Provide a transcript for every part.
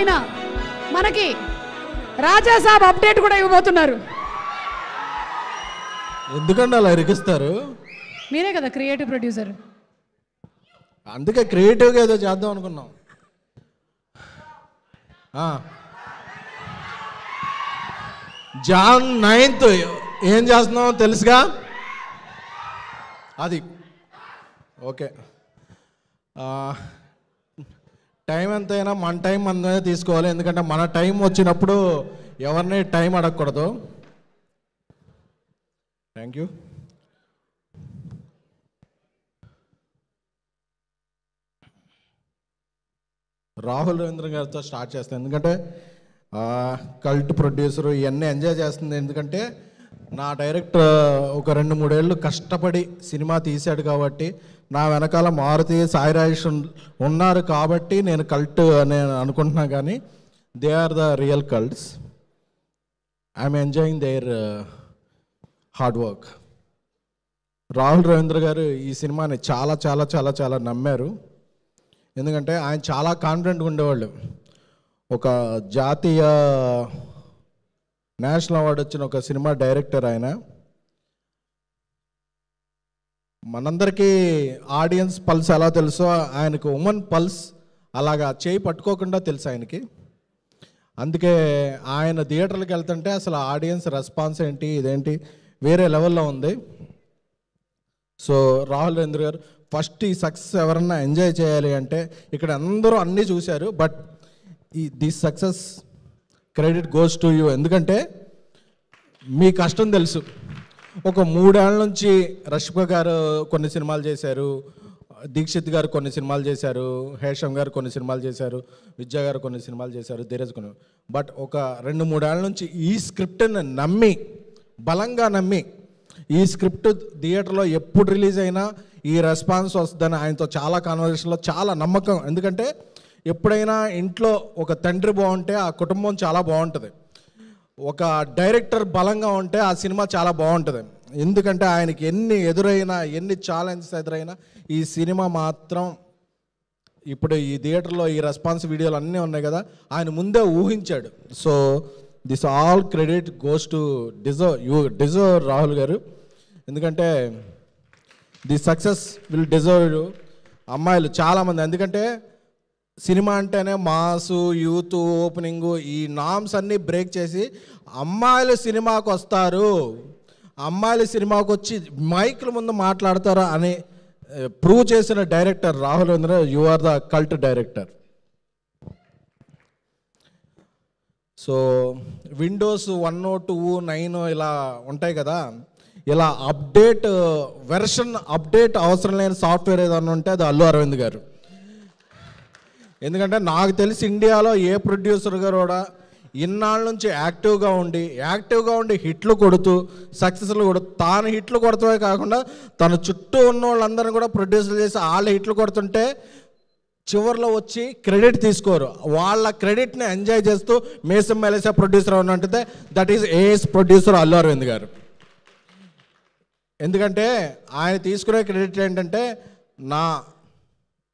ఆయన మనకి రాజాసాబ్ అప్డేట్ కూడా ఇవ్వబోతున్నారు. ఎందుకంటే అలా ఇరికిస్తారు? మీరే కదా క్రియేటివ్ ప్రొడ్యూసర్. అందుకే క్రియేటివ్గా ఏదో చేద్దాం అనుకున్నాం. జాన్ 9th ఏం చేస్తున్నావు తెలుసుగా? అది ఓకే. టైం ఎంతైనా మన టైం మనమే తీసుకోవాలి. ఎందుకంటే మన టైం వచ్చినప్పుడు ఎవరిని టైం అడగకూడదు. Thank you. రాహుల్ రవీంద్ర గారితో స్టార్ట్ చేస్తాను. ఎందుకంటే కల్ట్ ప్రొడ్యూసర్ ఇవన్నీ ఎంజాయ్ చేస్తుంది. ఎందుకంటే నా డైరెక్టర్ ఒక 2-3 ఏళ్ళు కష్టపడి సినిమా తీశాడు కాబట్టి, నా వెనకాల మారుతి సాయి రాజేష్ ఉన్నారు కాబట్టి నేను కల్ట్ నేను అనుకుంటున్నా. కానీ they are the real cults. I'm enjoying their hard work. Rahul Ravindra garu ఈ సినిమాని చాలా చాలా చాలా చాలా నమ్మారు. ఎందుకంటే ఆయన చాలా కాన్ఫిడెంట్గా ఉండేవాళ్ళు. ఒక జాతీయ నేషనల్ అవార్డు వచ్చిన ఒక సినిమా డైరెక్టర్ ఆయన. మనందరికీ ఆడియన్స్ పల్స్ ఎలా తెలుసో ఆయనకు ఉమెన్ పల్స్ అలాగా చేయి పట్టుకోకుండా తెలుసు ఆయనకి. అందుకే ఆయన థియేటర్లకు వెళ్తుంటే అసలు ఆడియన్స్ రెస్పాన్స్ ఏంటి ఇదేంటి వేరే లెవెల్లో ఉంది. సో రాహుల్ రవీంద్ర గారు ఫస్ట్ ఈ సక్సెస్ ఎవరన్నా ఎంజాయ్ చేయాలి అంటే, ఇక్కడ అందరూ అన్నీ చూశారు, but this success credit goes to you. ఎందుకంటే మీ కష్టం తెలుసు. ఒక 3 ఏళ్ళ నుంచి రష్మిక గారు కొన్ని సినిమాలు చేశారు, దీక్షిత్ గారు కొన్ని సినిమాలు చేశారు, హేషమ్ గారు కొన్ని సినిమాలు చేశారు, విద్యా గారు కొన్ని సినిమాలు చేశారు, ధీరజ్ కొన్ని. బట్ ఒక 2-3 ఏళ్ళ నుంచి ఈ స్క్రిప్ట్ని నమ్మి, బలంగా నమ్మి, ఈ స్క్రిప్ట్ థియేటర్లో ఎప్పుడు రిలీజ్ అయినా ఈ రెస్పాన్స్ వస్తుందని ఆయనతో చాలా కాన్వర్సేషన్లో చాలా నమ్మకం. ఎందుకంటే ఎప్పుడైనా ఇంట్లో ఒక తండ్రి బాగుంటే ఆ కుటుంబం చాలా బాగుంటుంది. ఒక డైరెక్టర్ బలంగా ఉంటే ఆ సినిమా చాలా బాగుంటుంది. ఎందుకంటే ఆయనకి ఎన్ని ఎదురైనా, ఎన్ని ఛాలెంజెస్ ఎదురైనా ఈ సినిమా మాత్రం ఇప్పుడు ఈ థియేటర్లో ఈ రెస్పాన్స్ వీడియోలు అన్నీ ఉన్నాయి కదా, ఆయన ముందే ఊహించాడు. So this all credit goes to deserve Rahul garu. ఎందుకంటే ది సక్సెస్ విల్ డిజర్వ్ అమ్మాయిలు చాలామంది. ఎందుకంటే సినిమా అంటేనే మాసు, యూత్, ఓపెనింగు, ఈ నామ్స్ అన్నీ బ్రేక్ చేసి అమ్మాయిలు సినిమాకు వస్తారు, అమ్మాయిలు సినిమాకు వచ్చి మైకుల ముందు మాట్లాడతారు అని ప్రూవ్ చేసిన director Rahul Ravindra. You are the cult director. So windows 1, 2, 9 ఇలా ఉంటాయి కదా, ఇలా వెర్షన్ అప్డేట్ అవసరం లేని సాఫ్ట్వేర్ ఏదైనా ఉంటే అది అల్లు అరవింద్ గారు. ఎందుకంటే నాకు తెలిసి ఇండియాలో ఏ ప్రొడ్యూసర్ గారు కూడా ఇన్నాళ్ళ నుంచి యాక్టివ్గా ఉండి హిట్లు కొడుతూ సక్సెస్లు కొడుతూ, తాను హిట్లు కొడతామే కాకుండా తన చుట్టూ ఉన్న వాళ్ళందరినీ కూడా ప్రొడ్యూసర్ చేసి వాళ్ళు హిట్లు కొడుతుంటే చివరిలో వచ్చి క్రెడిట్ తీసుకోరు. వాళ్ళ క్రెడిట్ని ఎంజాయ్ చేస్తూ మేసం మెలేసా ప్రొడ్యూసర్ అంటే that is as producer Allu Aravind garu. ఎందుకంటే ఆయన తీసుకునే క్రెడిట్ ఏంటంటే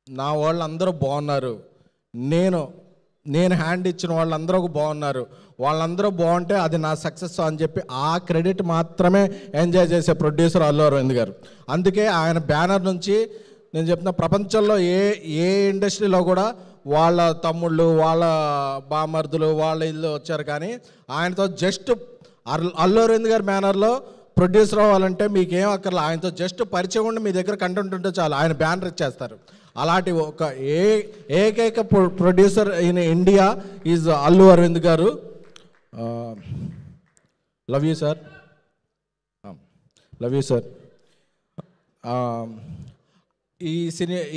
నా వాళ్ళందరూ బాగున్నారు, నేను హ్యాండ్ ఇచ్చిన వాళ్ళందరూ బాగున్నారు, వాళ్ళందరూ బాగుంటే అది నా సక్సెస్ అని చెప్పి ఆ క్రెడిట్ మాత్రమే ఎంజాయ్ చేసే ప్రొడ్యూసర్ అల్లు అరవింద్ గారు. అందుకే ఆయన బ్యానర్ నుంచి నేను చెప్తున్న ప్రపంచంలో ఏ ఇండస్ట్రీలో కూడా వాళ్ళ తమ్ముళ్ళు, వాళ్ళ బామర్దులు, వాళ్ళ ఇల్లు వచ్చారు. కానీ ఆయనతో జస్ట్ అల్లు అరవింద్ గారి బ్యానర్లో ప్రొడ్యూసర్ అవ్వాలంటే మీకేం అక్కర్లా, ఆయనతో జస్ట్ పరిచయం ఉండి మీ దగ్గర కంటెంట్ ఉంటే చాలు, ఆయన బ్యానర్ ఇచ్చేస్తారు. అలాంటి ఒక ఏకైక producer in India is Allu Aravind garu. Love you sir.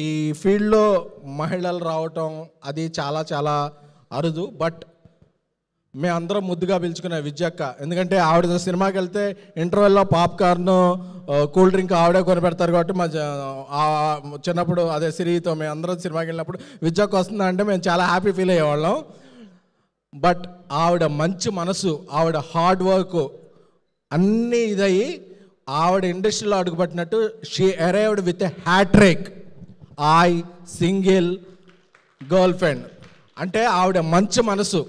ఈ ఫీల్డ్లో మహిళలు రావటం అది చాలా చాలా అరుదు. బట్ మేమందరం ముద్దుగా పిలుచుకునే విద్యక్క. ఎందుకంటే ఆవిడ సినిమాకి వెళ్తే ఇంటర్వెల్లో పాప్కార్న్, కూల్ డ్రింక్ ఆవిడే కొనిపెడతారు కాబట్టి మా చిన్నప్పుడు అదే సిరితో మేము అందరం సినిమాకి వెళ్ళినప్పుడు విద్యక్క వస్తుందంటే మేము చాలా హ్యాపీ ఫీల్ అయ్యేవాళ్ళం. బట్ ఆవిడ మంచి మనసు, ఆవిడ హార్డ్ వర్క్ అన్నీ ఇదయ్యి ఆవిడ ఇండస్ట్రీలో అడుగుపట్టినట్టు she arrived with a hattrick, single, girlfriend. అంటే ఆవిడ మంచి మనసు,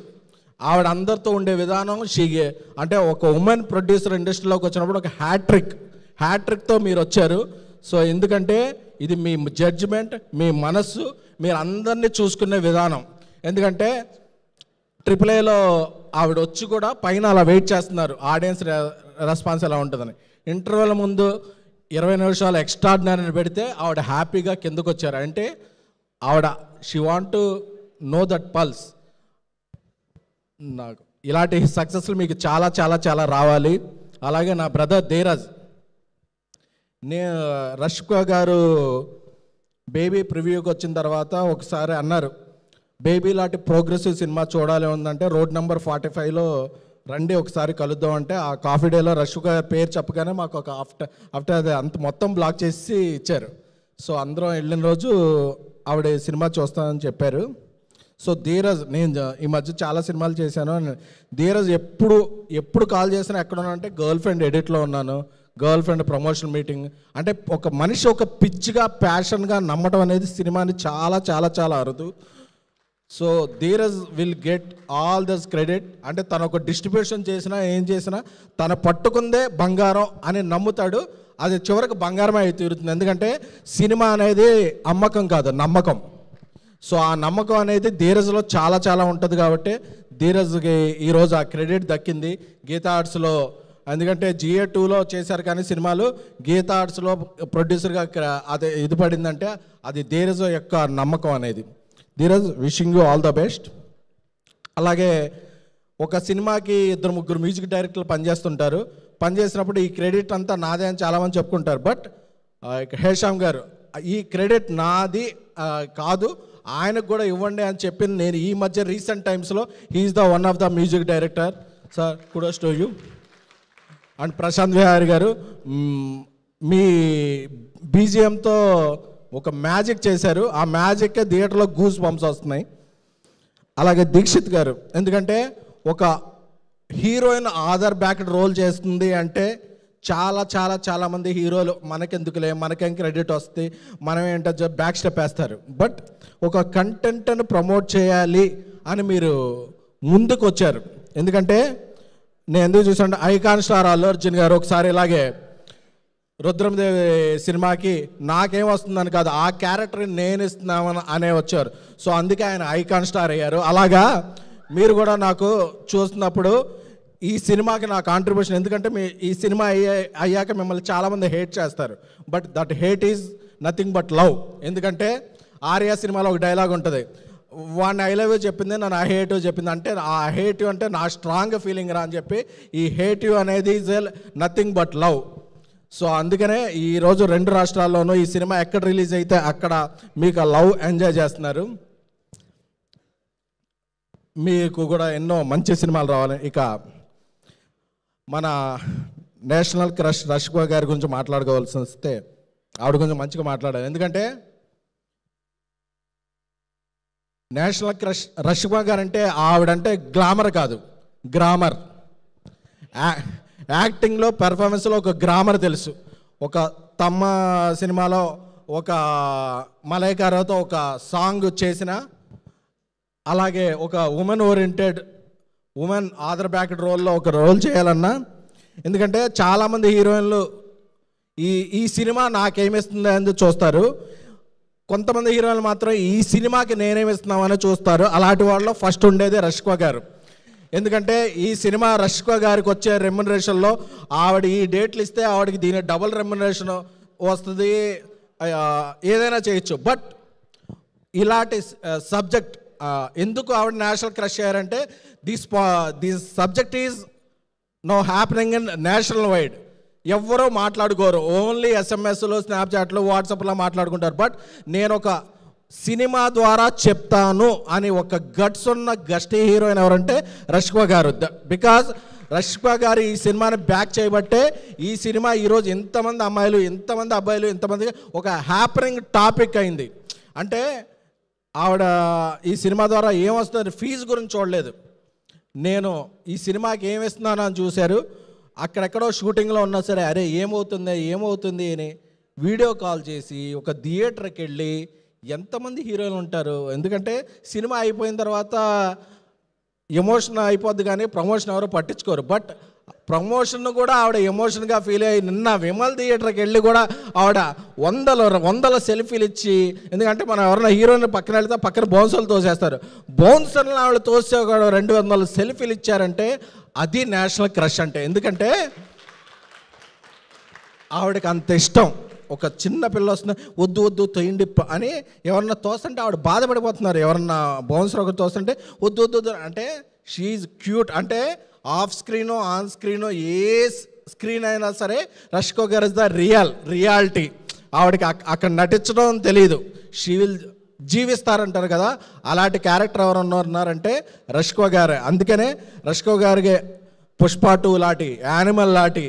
ఆవిడ అందరితో ఉండే విధానం, అంటే ఒక ఉమెన్ ప్రొడ్యూసర్ ఇండస్ట్రీలోకి వచ్చినప్పుడు ఒక హ్యాట్రిక్తో మీరు వచ్చారు. సో ఎందుకంటే ఇది మీ జడ్జిమెంట్, మీ మనస్సు, మీరు అందరినీ చూసుకునే విధానం. ఎందుకంటే AAAలో ఆవిడ వచ్చి కూడా పైన అలా వెయిట్ చేస్తున్నారు ఆడియన్స్ రెస్పాన్స్ ఎలా ఉంటుందని. ఇంటర్వెల్ ముందు 20 నిమిషాలు ఎక్స్ట్రాడినరీ పెడితే ఆవిడ హ్యాపీగా కిందకు వచ్చారు. అంటే ఆవిడ she want to know that pulse. నాకు ఇలాంటి సక్సెస్లు మీకు చాలా చాలా చాలా రావాలి. అలాగే నా బ్రదర్ ధీరజ్, రష్మిక గారు బేబీ ప్రివ్యూకి వచ్చిన తర్వాత ఒకసారి అన్నారు, బేబీ లాంటి ప్రోగ్రెసివ్ సినిమా చూడాలి ఉందంటే రోడ్ నెంబర్ 45లో రండి ఒకసారి కలుద్దాం అంటే, ఆ కాఫీ డేలో రష్మిక గారి పేరు చెప్పగానే మాకు ఒక ఆఫ్టర్ అది అంత మొత్తం బ్లాక్ చేసి ఇచ్చారు. సో అందరం వెళ్ళిన రోజు ఆవిడ సినిమా చూస్తానని చెప్పారు. సో ధీరజ్, నేను ఈ మధ్య చాలా సినిమాలు చేశాను. ధీరజ్ ఎప్పుడు కాల్ చేసినా ఎక్కడ ఉన్నానంటే గర్ల్ ఫ్రెండ్ ఎడిట్లో ఉన్నాను, గర్ల్ ఫ్రెండ్ ప్రమోషన్ మీటింగ్. అంటే ఒక మనిషి ఒక పిచ్చిగా ప్యాషన్గా నమ్మటం అనేది సినిమాని చాలా చాలా చాలా అరుదు. So Dheeraj will get all this credit. అంటే తను ఒక డిస్ట్రిబ్యూషన్ చేసినా ఏం చేసినా తను పట్టుకుందే బంగారం అని నమ్ముతాడు. అది చివరికి బంగారమే అయి తీరుతుంది. ఎందుకంటే సినిమా అనేది అమ్మకం కాదు, నమ్మకం. సో ఆ నమ్మకం అనేది ధీరజ్లో చాలా చాలా ఉంటుంది. కాబట్టి ధీరజ్కి ఈరోజు ఆ క్రెడిట్ దక్కింది గీతా ఆర్ట్స్లో. ఎందుకంటే GA 2లో చేశారు కానీ సినిమాలు, గీతా ఆర్ట్స్లో ప్రొడ్యూసర్గా అది ఇది పడిందంటే అది ధీరజ్ యొక్క నమ్మకం అనేది. Dheeraj, wishing you all the best. అలాగే ఒక సినిమాకి 2-3 మ్యూజిక్ డైరెక్టర్లు పనిచేస్తుంటారు. పనిచేసినప్పుడు ఈ క్రెడిట్ అంతా నాదే అని చాలామంది చెప్పుకుంటారు. బట్ హేషామ్ గారు, ఈ క్రెడిట్ నాది కాదు, ఆయనకు కూడా ఇవ్వండి అని చెప్పింది నేను ఈ మధ్య రీసెంట్ టైమ్స్లో. He's the one of the music director. Sir, kudos to you. And Prashanth Vihari garu, మీ BGMతో ఒక మ్యాజిక్ చేశారు. ఆ మ్యాజిక్కే థియేటర్లో గూస్ బంప్స్ వస్తున్నాయి. అలాగే దీక్షిత్ గారు, ఎందుకంటే ఒక హీరోయిన్ ఆధార్ బ్యాక్డ్ రోల్ చేస్తుంది అంటే చాలా చాలా చాలామంది హీరోలు మనకెందుకులే, మనకేం క్రెడిట్ వస్తుంది, మనం ఏంటో బ్యాక్ స్టెప్ వేస్తారు. బట్ ఒక కంటెంట్ని ప్రమోట్ చేయాలి అని మీరు ముందుకు వచ్చారు. ఎందుకంటే నేను ఎందుకు చూసాను, ఐకాన్ స్టార్ అల్లు అర్జున్ గారు ఒకసారి ఇలాగే రుద్రమదేవి సినిమాకి నాకేం వస్తుందని కాదు, ఆ క్యారెక్టర్ని నేను ఇస్తున్నామని అనే వచ్చారు. సో అందుకే ఆయన ఐకాన్ స్టార్ అయ్యారు. అలాగా మీరు కూడా నాకు చూస్తున్నప్పుడు ఈ సినిమాకి నా కాంట్రిబ్యూషన్, ఎందుకంటే ఈ సినిమా అయ్యాక మిమ్మల్ని చాలామంది హేట్ చేస్తారు. But that hate is nothing but love. ఎందుకంటే ఆర్యా సినిమాలో ఒక డైలాగ్ ఉంటుంది, వాడిని ఐ లవ్ యూ చెప్పింది, నన్ను ఐ హేట్ యూ చెప్పింది. అంటే ఆ హేట్ యూ అంటే నా స్ట్రాంగ్ ఫీలింగ్ రా అని చెప్పి, ఈ హేట్ యూ అనేది is nothing but love. So అందుకనే ఈరోజు 2 రాష్ట్రాల్లోనూ ఈ సినిమా ఎక్కడ రిలీజ్ అయితే అక్కడ మీకు ఆ లవ్ ఎంజాయ్ చేస్తున్నారు. మీకు కూడా ఎన్నో మంచి సినిమాలు రావాలి. ఇక మన నేషనల్ క్రష్ రష్మిక గారి గురించి మాట్లాడుకోవాల్సి వస్తే ఆవిడ కొంచెం మంచిగా మాట్లాడాలి. ఎందుకంటే నేషనల్ క్రష్ రష్మిక గారు అంటే ఆవిడంటే గ్లామర్ కాదు, గ్రామర్. యాక్టింగ్లో, పెర్ఫార్మెన్స్లో ఒక గ్రామర్ తెలుసు. ఒక తమ్మ సినిమాలో ఒక మలైకారాతో ఒక సాంగ్ చేసిన, అలాగే ఒక women oriented, women Aadhaar backed రోల్లో ఒక రోల్ చేయాలన్నా. ఎందుకంటే చాలామంది హీరోయిన్లు ఈ సినిమా నాకేమిస్తుందో అని చూస్తారు, కొంతమంది హీరోయిన్లు మాత్రం ఈ సినిమాకి నేనేమిస్తున్నామని చూస్తారు. అలాంటి వాళ్ళలో ఫస్ట్ ఉండేది రష్మిక గారు. ఎందుకంటే ఈ సినిమా రష్మిక గారికి వచ్చే రెమ్యునరేషన్లో ఆవిడ ఈ డేట్లు ఇస్తే ఆవిడకి దీని డబుల్ రెమ్యునరేషన్ వస్తుంది, ఏదైనా చేయొచ్చు. బట్ ఇలాంటి సబ్జెక్ట్ ఎందుకు ఆవిడ నేషనల్ క్రష్ అయ్యారంటే this subject is no happening in national wide. ఎవ్వరూ మాట్లాడుకోరు, ఓన్లీ SMS, స్నాప్చాట్లు, వాట్సాప్లో మాట్లాడుకుంటారు. బట్ నేను ఒక సినిమా ద్వారా చెప్తాను అని ఒక గట్స్ ఉన్న గస్టీ హీరోయిన్ ఎవరంటే రష్మిక గారు. బికాజ్ రష్మిక గారు ఈ సినిమాని బ్యాక్ చేయబట్టే ఈ సినిమా ఈరోజు ఎంతమంది అమ్మాయిలు, ఎంతమంది అబ్బాయిలు, ఎంతమంది ఒక హ్యాపెనింగ్ టాపిక్ అయింది. అంటే ఆవిడ ఈ సినిమా ద్వారా ఏమొస్తుంది, ఫీజు గురించి చూడలేదు, నేను ఈ సినిమాకి ఏమిస్తున్నాను అని చూశారు. అక్కడెక్కడో షూటింగ్లో ఉన్నా సరే, అరే ఏమవుతుంది అని వీడియో కాల్ చేసి ఒక థియేటర్కి వెళ్ళి ఎంతమంది హీరోలు ఉంటారు, ఎందుకంటే సినిమా అయిపోయిన తర్వాత ఎమోషన్ అయిపోద్ది కానీ ప్రమోషన్ ఎవరు పట్టించుకోరు. బట్ ప్రమోషన్ కూడా ఆవిడ ఎమోషన్గా ఫీల్ అయ్యి నిన్న విమల్ థియేటర్కి వెళ్ళి కూడా ఆవిడ వందల సెల్ఫీలు ఇచ్చి, ఎందుకంటే మనం ఎవరైనా హీరోయిన్ పక్కన వెళ్తే పక్కన బౌన్సర్లు తోసేస్తారు, బౌన్సర్లు ఆవిడ తోసే ఒక 200 సెల్ఫీలు ఇచ్చారంటే అది నేషనల్ క్రష్ అంటే. ఎందుకంటే ఆవిడకి అంత ఇష్టం. ఒక చిన్న పిల్ల వస్తుంది, వద్దు వద్దు తొయ్యండి అని ఎవరన్నా తోస్తుంటే ఆవిడ బాధపడిపోతున్నారు. ఎవరన్నా బౌన్సర్ ఒకటి తోస్తుంటే వద్దు వద్దు అంటే షీఈ్ క్యూట్. అంటే ఆఫ్ స్క్రీనో ఆన్ స్క్రీనో ఏ స్క్రీన్ అయినా సరే రష్కో గారు ఇస్ ద రియాలిటీ. ఆవిడకి అక్కడ నటించడం తెలియదు, షీ విల్ జీవిస్తారంటారు కదా, అలాంటి క్యారెక్టర్ ఎవరు ఉన్నారంటే రష్కో గారే. అందుకనే రష్కో గారికి పుష్ప 2 లాంటి, యానిమల్ లాంటి,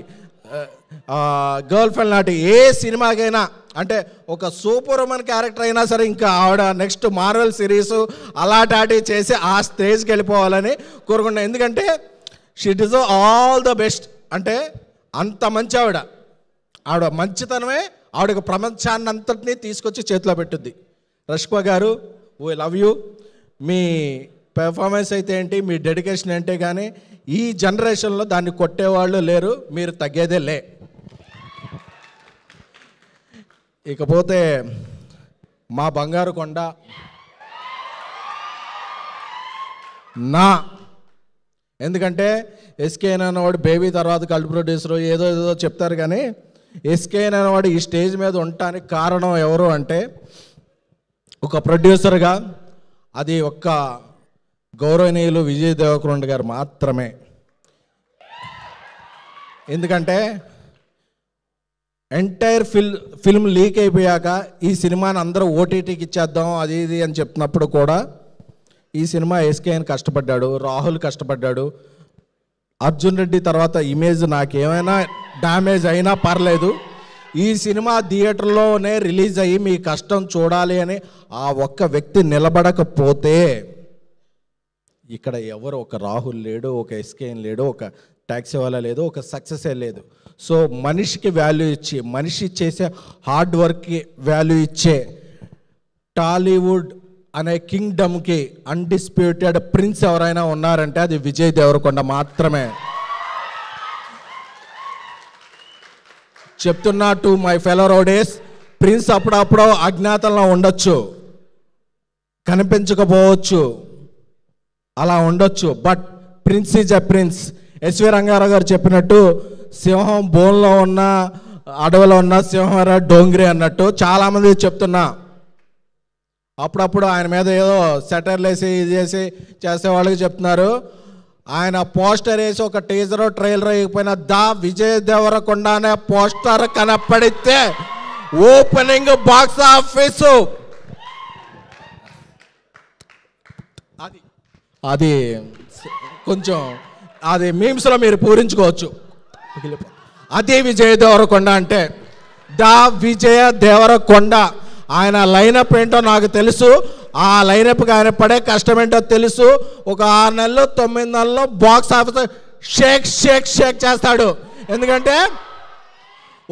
గర్ల్ ఫ్రెండ్ లాంటి ఏ సినిమాకైనా అంటే ఒక సూపర్ ఉమెన్ క్యారెక్టర్ అయినా సరే ఇంకా ఆవిడ నెక్స్ట్ మార్వెల్ సిరీస్ అలాంటి చేసి ఆ స్టేజ్కి వెళ్ళిపోవాలని కోరుకుంటున్నాను. ఎందుకంటే she deserve all the best. అంటే అంత మంచి ఆవిడ మంచితనమే ఆవిడకు ప్రపంచాన్ని అంతటినీ తీసుకొచ్చి చేతిలో పెట్టుద్ది. రష్కో గారు, we love you. Me performance అయితే ఏంటి, మీ డెడికేషన్ ఏంటి, కానీ ఈ జనరేషన్లో దాన్ని కొట్టేవాళ్ళు లేరు, మీరు తగ్గేదే లే. ఇకపోతే మా బంగారు కొండ ఎందుకంటే ఎస్కేఎన్ అనేవాడు బేబీ తర్వాత కల్ట్ ప్రొడ్యూసరు ఏదో చెప్తారు, కానీ ఎస్కేఎన్ అనేవాడు ఈ స్టేజ్ మీద ఉండటానికి కారణం ఎవరు అంటే ఒక ప్రొడ్యూసర్గా అది ఒక్క గౌరవనీయులు విజయ్ దేవరకొండ గారు మాత్రమే. ఎందుకంటే ఎంటైర్ ఫిల్మ్ లీక్ అయిపోయాక ఈ సినిమాని అందరూ ఓటీటీకి ఇచ్చేద్దాం అది ఇది అని చెప్తున్నప్పుడు కూడా ఈ సినిమా ఎస్కేఎన్ కష్టపడ్డాడు, రాహుల్ కష్టపడ్డాడు. అర్జున్ రెడ్డి తర్వాత ఇమేజ్ నాకేమైనా డ్యామేజ్ అయినా పర్లేదు, ఈ సినిమా థియేటర్లోనే రిలీజ్ అయ్యి మీ కష్టం చూడాలి అని ఆ ఒక్క వ్యక్తి నిలబడకపోతే ఇక్కడ ఎవరు, ఒక రాహుల్ లేడు, ఒక ఎస్కేఎన్ లేడు, ఒక ట్యాక్సీ వాళ్ళ లేదు, ఒక సక్సెసే లేదు. సో మనిషికి వాల్యూ ఇచ్చి, మనిషి చేసే హార్డ్ వర్క్కి వాల్యూ ఇచ్చే టాలీవుడ్ అనే కింగ్డమ్కి అన్డిస్ప్యూటెడ్ ప్రిన్స్ ఎవరైనా ఉన్నారంటే అది విజయ్ దేవరకొండ మాత్రమే. చెప్తున్నా to my fellow rowdies, prince అప్పుడప్పుడు అజ్ఞాతంలో ఉండొచ్చు, కనిపించకపోవచ్చు, అలా ఉండొచ్చు, but prince is a prince. SV Ranga Rao garu చెప్పినట్టు సింహం బోన్లో ఉన్న అడవిలో ఉన్న సింహరా డోంగ్రీ అన్నట్టు చాలామంది చెప్తున్నా. అప్పుడప్పుడు ఆయన మీద ఏదో సెటర్లు వేసి ఇది చేసే వాళ్ళకి చెప్తున్నారు. ఆయన పోస్టర్ వేసి ఒక టీజర్ ట్రైలర్ అయిపోయిన దా విజయ్ దేవరకొండ అనే పోస్టర్ కనపడితే ఓపెనింగ్ బాక్స్ ఆఫీసు అది కొంచెం అది మీమ్స్లో మీరు పూరించుకోవచ్చు. అదే విజయ్ దేవరకొండ అంటే దా విజయ దేవరకొండ. ఆయన లైనప్ ఏంటో నాకు తెలుసు, ఆ లైనప్కి ఆయన పడే కష్టం ఏంటో తెలుసు. ఒక 6 నెలలు 9 నెలల్లో box office shake shake shake చేస్తాడు. ఎందుకంటే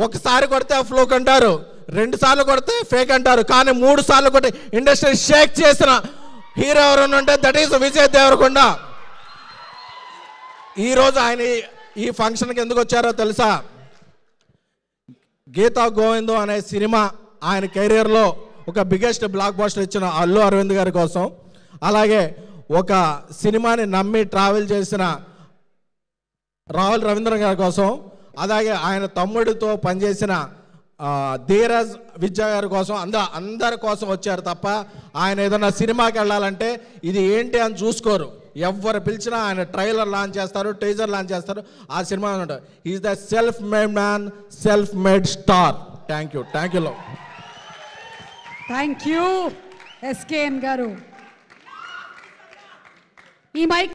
ఒకసారి కొడితే ఫ్లూక్ అంటారు, 2 సార్లు కొడితే ఫేక్ అంటారు, కానీ 3 సార్లు కొట్టి ఇండస్ట్రీ షేక్ చేసిన హీరో ఎవరైనా ఉంటే దట్ ఈస్ విజయ్ దేవరకొండ. ఈరోజు ఆయన ఈ ఫంక్షన్కి ఎందుకు వచ్చారో తెలుసా? గీతా గోవిందం అనే సినిమా ఆయన కెరీర్లో ఒక బిగ్గెస్ట్ బ్లాక్ బస్టర్ ఇచ్చిన అల్లు అరవింద్ గారి కోసం, అలాగే ఒక సినిమాని నమ్మి ట్రావెల్ చేసిన రాహుల్ రవీంద్రన్ గారి కోసం, అలాగే ఆయన తమ్ముడితో పనిచేసిన ధీరజ్ విద్యా గారి కోసం, అందరి కోసం వచ్చారు తప్ప ఆయన ఏదైనా సినిమాకి వెళ్ళాలంటే ఇది ఏంటి అని చూసుకోరు. ఎవరు పిలిచినా ఆయన ట్రైలర్ లాంచ్ చేస్తారు, టీజర్ లాంచ్ చేస్తారు, ఆ సినిమా ఉంటారు. Is the self made man, self made star. Thank you thank you SKN గారు. ఈ మైక్